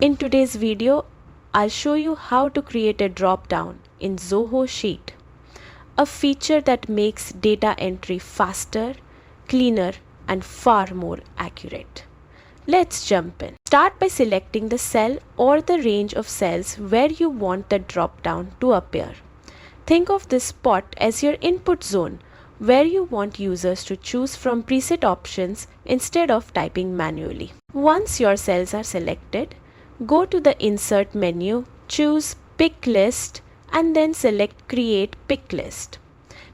In today's video, I'll show you how to create a drop-down in Zoho Sheet, a feature that makes data entry faster, cleaner, and far more accurate. Let's jump in. Start by selecting the cell or the range of cells where you want the drop-down to appear. Think of this spot as your input zone, where you want users to choose from preset options instead of typing manually. Once your cells are selected, go to the Insert menu, choose Pick List, and then select Create Pick List.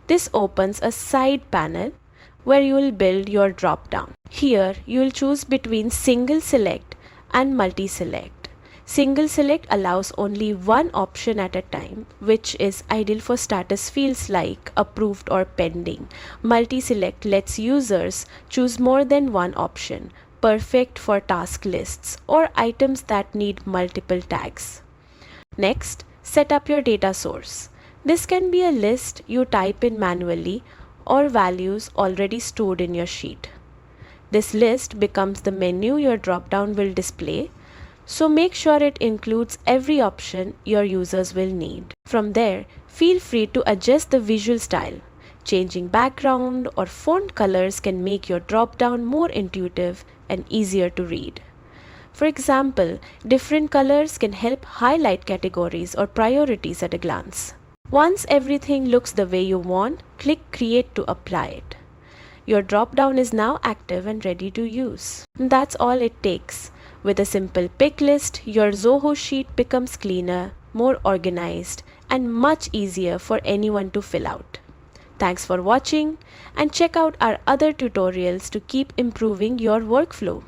This opens a side panel where you will build your drop-down. Here, you will choose between Single Select and Multi-Select. Single Select allows only one option at a time, which is ideal for status fields like Approved or Pending. Multi-Select lets users choose more than one option, perfect for task lists or items that need multiple tags. Next, set up your data source. This can be a list you type in manually or values already stored in your sheet. This list becomes the menu your dropdown will display, so make sure it includes every option your users will need. From there, feel free to adjust the visual style. Changing background or font colors can make your dropdown more intuitive and easier to read. For example, different colors can help highlight categories or priorities at a glance. Once everything looks the way you want, click Create to apply it. Your dropdown is now active and ready to use. That's all it takes. With a simple pick list, your Zoho sheet becomes cleaner, more organized, and much easier for anyone to fill out. Thanks for watching, and check out our other tutorials to keep improving your workflow.